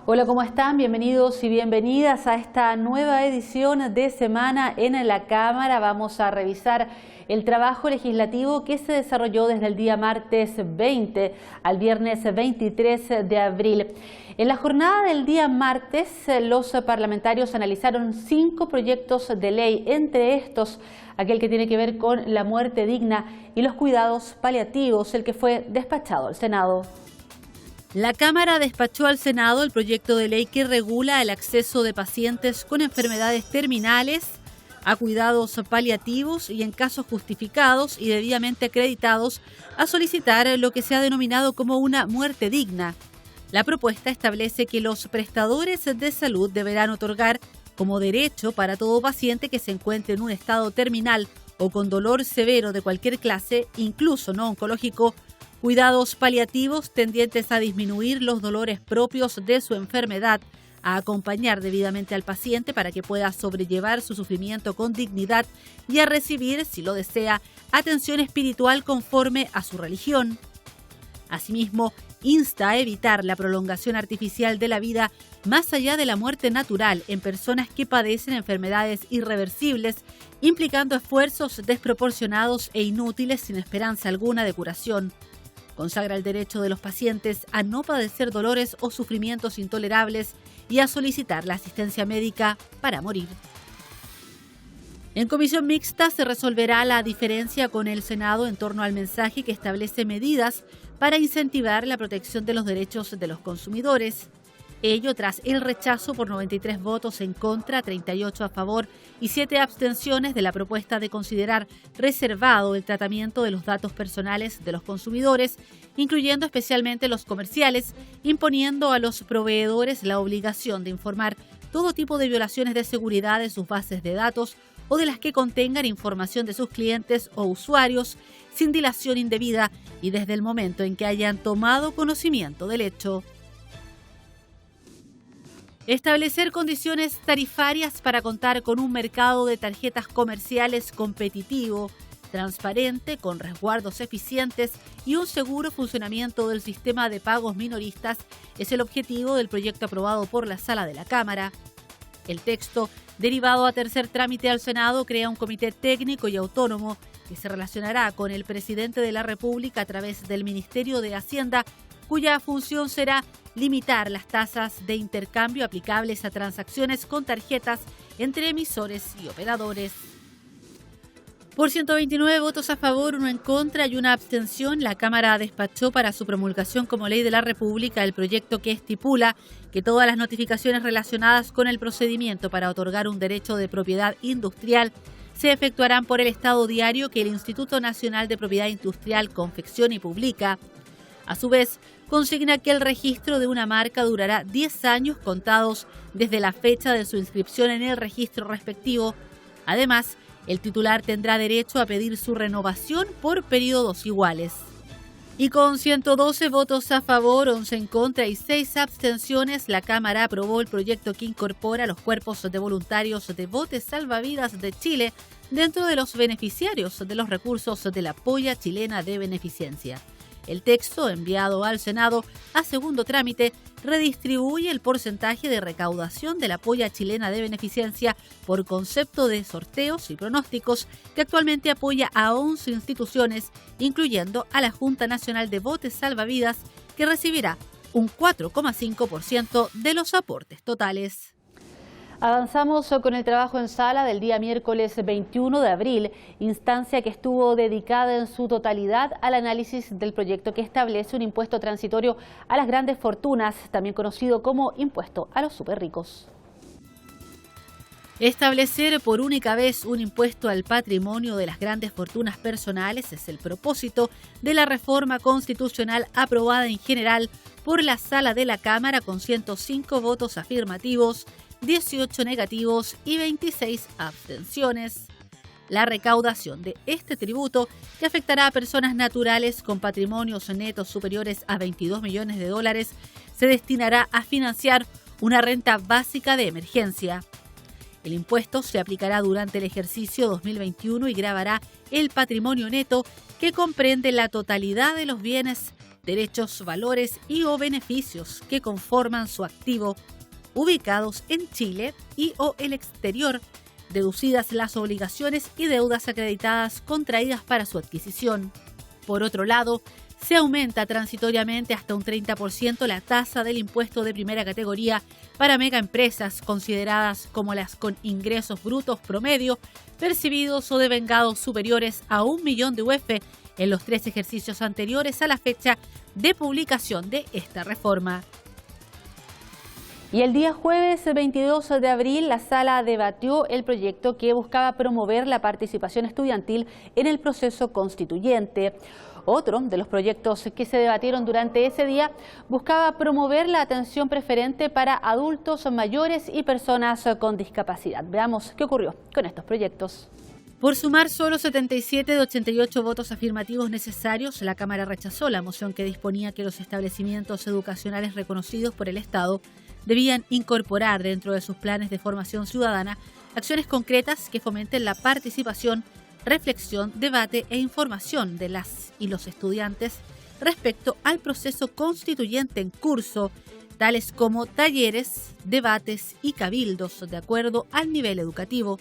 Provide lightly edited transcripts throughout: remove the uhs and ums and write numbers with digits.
Hola, ¿cómo están? Bienvenidos y bienvenidas a esta nueva edición de Semana en la Cámara. Vamos a revisar el trabajo legislativo que se desarrolló desde el día martes 20 al viernes 23 de abril. En la jornada del día martes, los parlamentarios analizaron 5 proyectos de ley, entre estos aquel que tiene que ver con la muerte digna y los cuidados paliativos, el que fue despachado al Senado. La Cámara despachó al Senado el proyecto de ley que regula el acceso de pacientes con enfermedades terminales a cuidados paliativos y en casos justificados y debidamente acreditados a solicitar lo que se ha denominado como una muerte digna. La propuesta establece que los prestadores de salud deberán otorgar como derecho para todo paciente que se encuentre en un estado terminal o con dolor severo de cualquier clase, incluso no oncológico, cuidados paliativos tendientes a disminuir los dolores propios de su enfermedad, a acompañar debidamente al paciente para que pueda sobrellevar su sufrimiento con dignidad y a recibir, si lo desea, atención espiritual conforme a su religión. Asimismo, insta a evitar la prolongación artificial de la vida más allá de la muerte natural en personas que padecen enfermedades irreversibles, implicando esfuerzos desproporcionados e inútiles sin esperanza alguna de curación. Consagra el derecho de los pacientes a no padecer dolores o sufrimientos intolerables y a solicitar la asistencia médica para morir. En comisión mixta se resolverá la diferencia con el Senado en torno al mensaje que establece medidas para incentivar la protección de los derechos de los consumidores. Ello tras el rechazo por 93 votos en contra, 38 a favor y 7 abstenciones de la propuesta de considerar reservado el tratamiento de los datos personales de los consumidores, incluyendo especialmente los comerciales, imponiendo a los proveedores la obligación de informar todo tipo de violaciones de seguridad de sus bases de datos o de las que contengan información de sus clientes o usuarios sin dilación indebida y desde el momento en que hayan tomado conocimiento del hecho. Establecer condiciones tarifarias para contar con un mercado de tarjetas comerciales competitivo, transparente, con resguardos eficientes y un seguro funcionamiento del sistema de pagos minoristas es el objetivo del proyecto aprobado por la Sala de la Cámara. El texto, derivado a tercer trámite al Senado, crea un comité técnico y autónomo que se relacionará con el presidente de la República a través del Ministerio de Hacienda, cuya función será limitar las tasas de intercambio aplicables a transacciones con tarjetas entre emisores y operadores. Por 129 votos a favor, 1 en contra y 1 abstención, la Cámara despachó para su promulgación como ley de la República el proyecto que estipula que todas las notificaciones relacionadas con el procedimiento para otorgar un derecho de propiedad industrial se efectuarán por el Estado Diario que el Instituto Nacional de Propiedad Industrial confecciona y publica. A su vez, consigna que el registro de una marca durará 10 años contados desde la fecha de su inscripción en el registro respectivo. Además, el titular tendrá derecho a pedir su renovación por periodos iguales. Y con 112 votos a favor, 11 en contra y 6 abstenciones, la Cámara aprobó el proyecto que incorpora los cuerpos de voluntarios de Botes Salvavidas de Chile dentro de los beneficiarios de los recursos de la Polla Chilena de Beneficencia. El texto, enviado al Senado a segundo trámite, redistribuye el porcentaje de recaudación de la Polla Chilena de Beneficencia por concepto de sorteos y pronósticos que actualmente apoya a 11 instituciones, incluyendo a la Junta Nacional de Botes Salvavidas, que recibirá un 4,5% de los aportes totales. Avanzamos con el trabajo en sala del día miércoles 21 de abril, instancia que estuvo dedicada en su totalidad al análisis del proyecto que establece un impuesto transitorio a las grandes fortunas, también conocido como impuesto a los superricos. Establecer por única vez un impuesto al patrimonio de las grandes fortunas personales es el propósito de la reforma constitucional aprobada en general por la Sala de la Cámara con 105 votos afirmativos, 18 negativos y 26 abstenciones. La recaudación de este tributo, que afectará a personas naturales con patrimonios netos superiores a 22 millones de dólares, se destinará a financiar una renta básica de emergencia. El impuesto se aplicará durante el ejercicio 2021 y gravará el patrimonio neto, que comprende la totalidad de los bienes derechos, valores y o beneficios que conforman su activo, ubicados en Chile y o el exterior, deducidas las obligaciones y deudas acreditadas contraídas para su adquisición. Por otro lado, se aumenta transitoriamente hasta un 30% la tasa del impuesto de primera categoría para megaempresas consideradas como las con ingresos brutos promedio percibidos o devengados superiores a 1 millón de UF en los 3 ejercicios anteriores a la fecha de publicación de esta reforma. Y el día jueves 22 de abril, la Sala debatió el proyecto que buscaba promover la participación estudiantil en el proceso constituyente. Otro de los proyectos que se debatieron durante ese día buscaba promover la atención preferente para adultos mayores y personas con discapacidad. Veamos qué ocurrió con estos proyectos. Por sumar solo 77 de 88 votos afirmativos necesarios, la Cámara rechazó la moción que disponía que los establecimientos educacionales reconocidos por el Estado debían incorporar dentro de sus planes de formación ciudadana acciones concretas que fomenten la participación, reflexión, debate e información de las y los estudiantes respecto al proceso constituyente en curso, tales como talleres, debates y cabildos de acuerdo al nivel educativo.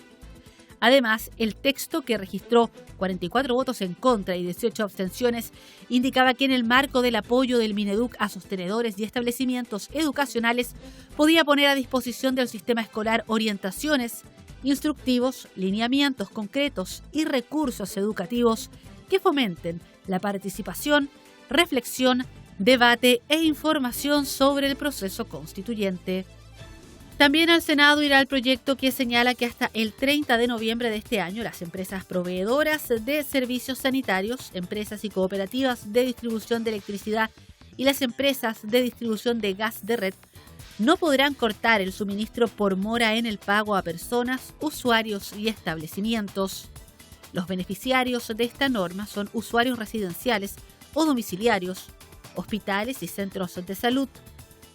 Además, el texto, que registró 44 votos en contra y 18 abstenciones, indicaba que en el marco del apoyo del Mineduc a sostenedores y establecimientos educacionales podía poner a disposición del sistema escolar orientaciones, instructivos, lineamientos concretos y recursos educativos que fomenten la participación, reflexión, debate e información sobre el proceso constituyente. También al Senado irá el proyecto que señala que hasta el 30 de noviembre de este año las empresas proveedoras de servicios sanitarios, empresas y cooperativas de distribución de electricidad y las empresas de distribución de gas de red no podrán cortar el suministro por mora en el pago a personas, usuarios y establecimientos. Los beneficiarios de esta norma son usuarios residenciales o domiciliarios, hospitales y centros de salud,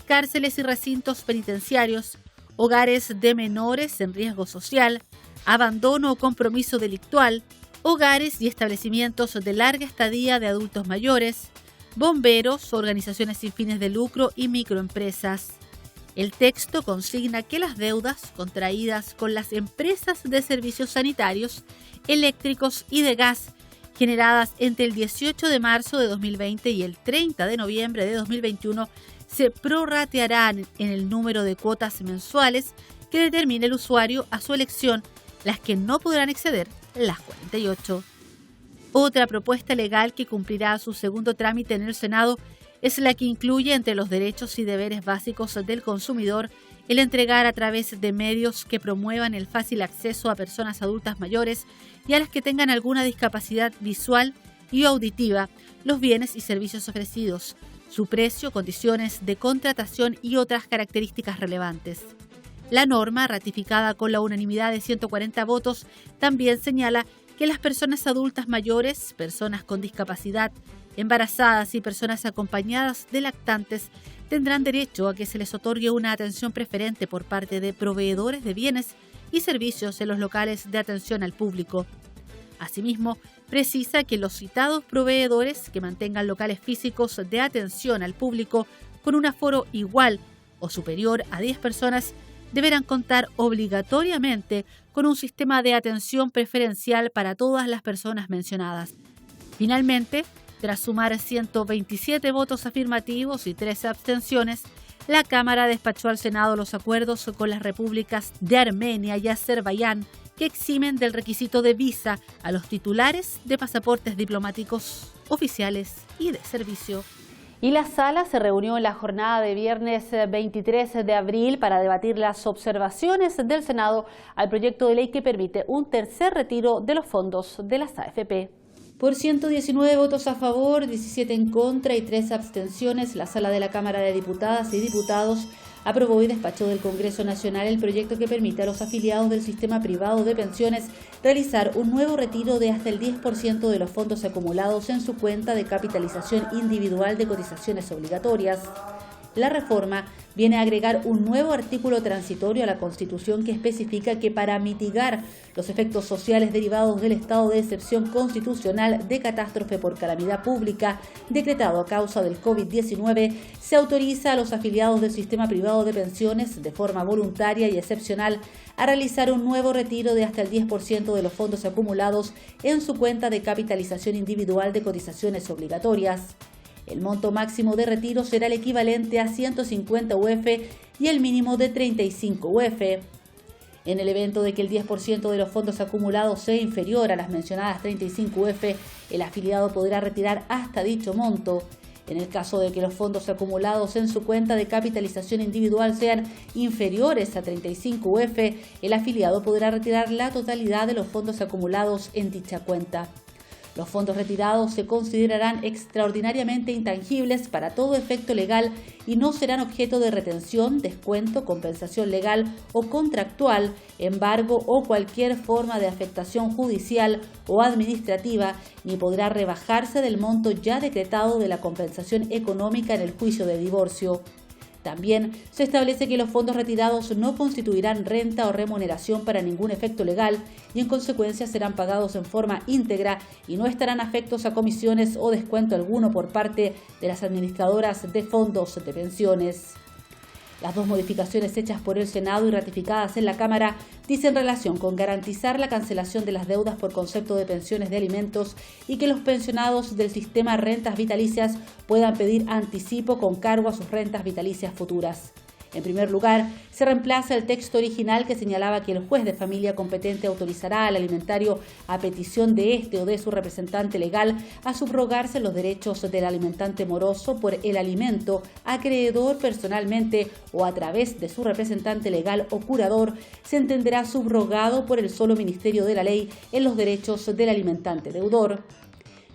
cárceles y recintos penitenciarios, hogares de menores en riesgo social, abandono o compromiso delictual, hogares y establecimientos de larga estadía de adultos mayores, bomberos, organizaciones sin fines de lucro y microempresas. El texto consigna que las deudas contraídas con las empresas de servicios sanitarios, eléctricos y de gas generadas entre el 18 de marzo de 2020 y el 30 de noviembre de 2021 se prorratearán en el número de cuotas mensuales que determine el usuario a su elección, las que no podrán exceder las 48. Otra propuesta legal que cumplirá su segundo trámite en el Senado es la que incluye entre los derechos y deberes básicos del consumidor el entregar a través de medios que promuevan el fácil acceso a personas adultas mayores y a las que tengan alguna discapacidad visual y auditiva los bienes y servicios ofrecidos, su precio, condiciones de contratación y otras características relevantes. La norma, ratificada con la unanimidad de 140 votos, también señala que las personas adultas mayores, personas con discapacidad, embarazadas y personas acompañadas de lactantes tendrán derecho a que se les otorgue una atención preferente por parte de proveedores de bienes y servicios en los locales de atención al público. Asimismo, precisa que los citados proveedores que mantengan locales físicos de atención al público con un aforo igual o superior a 10 personas deberán contar obligatoriamente con un sistema de atención preferencial para todas las personas mencionadas. Finalmente, tras sumar 127 votos afirmativos y 13 abstenciones, la Cámara despachó al Senado los acuerdos con las repúblicas de Armenia y Azerbaiyán que eximen del requisito de visa a los titulares de pasaportes diplomáticos oficiales y de servicio. Y la sala se reunió en la jornada de viernes 23 de abril para debatir las observaciones del Senado al proyecto de ley que permite un tercer retiro de los fondos de las AFP. Por 119 votos a favor, 17 en contra y 3 abstenciones, la sala de la Cámara de Diputadas y Diputados aprobó y despachó del Congreso Nacional el proyecto que permite a los afiliados del sistema privado de pensiones realizar un nuevo retiro de hasta el 10% de los fondos acumulados en su cuenta de capitalización individual de cotizaciones obligatorias. La reforma viene a agregar un nuevo artículo transitorio a la Constitución que especifica que para mitigar los efectos sociales derivados del estado de excepción constitucional de catástrofe por calamidad pública decretado a causa del COVID-19, se autoriza a los afiliados del sistema privado de pensiones de forma voluntaria y excepcional a realizar un nuevo retiro de hasta el 10% de los fondos acumulados en su cuenta de capitalización individual de cotizaciones obligatorias. El monto máximo de retiro será el equivalente a 150 UF y el mínimo de 35 UF. En el evento de que el 10% de los fondos acumulados sea inferior a las mencionadas 35 UF, el afiliado podrá retirar hasta dicho monto. En el caso de que los fondos acumulados en su cuenta de capitalización individual sean inferiores a 35 UF, el afiliado podrá retirar la totalidad de los fondos acumulados en dicha cuenta. Los fondos retirados se considerarán extraordinariamente intangibles para todo efecto legal y no serán objeto de retención, descuento, compensación legal o contractual, embargo o cualquier forma de afectación judicial o administrativa, ni podrá rebajarse del monto ya decretado de la compensación económica en el juicio de divorcio. También se establece que los fondos retirados no constituirán renta o remuneración para ningún efecto legal y en consecuencia serán pagados en forma íntegra y no estarán afectos a comisiones o descuento alguno por parte de las administradoras de fondos de pensiones. Las dos modificaciones hechas por el Senado y ratificadas en la Cámara dicen relación con garantizar la cancelación de las deudas por concepto de pensiones de alimentos y que los pensionados del sistema rentas vitalicias puedan pedir anticipo con cargo a sus rentas vitalicias futuras. En primer lugar, se reemplaza el texto original que señalaba que el juez de familia competente autorizará al alimentario a petición de este o de su representante legal a subrogarse los derechos del alimentante moroso por el alimento acreedor personalmente o a través de su representante legal o curador, se entenderá subrogado por el solo Ministerio de la Ley en los derechos del alimentante deudor.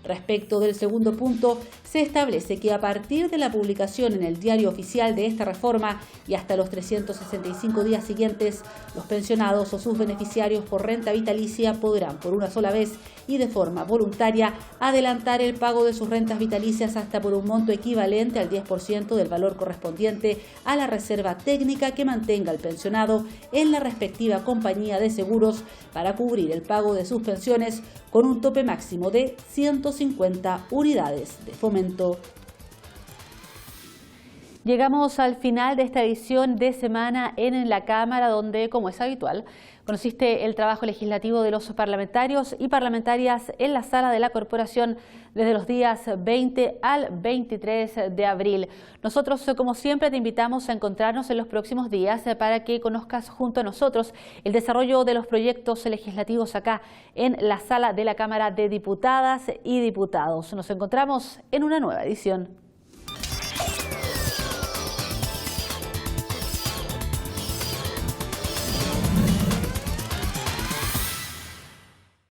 Respecto del segundo punto, se establece que a partir de la publicación en el Diario Oficial de esta reforma y hasta los 365 días siguientes, los pensionados o sus beneficiarios por renta vitalicia podrán por una sola vez y de forma voluntaria adelantar el pago de sus rentas vitalicias hasta por un monto equivalente al 10% del valor correspondiente a la reserva técnica que mantenga el pensionado en la respectiva compañía de seguros para cubrir el pago de sus pensiones con un tope máximo de 150 unidades de fomento. Llegamos al final de esta edición de Semana en la Cámara, donde, como es habitual, conociste el trabajo legislativo de los parlamentarios y parlamentarias en la sala de la Corporación desde los días 20 al 23 de abril. Nosotros, como siempre, te invitamos a encontrarnos en los próximos días para que conozcas junto a nosotros el desarrollo de los proyectos legislativos acá en la sala de la Cámara de Diputadas y Diputados. Nos encontramos en una nueva edición.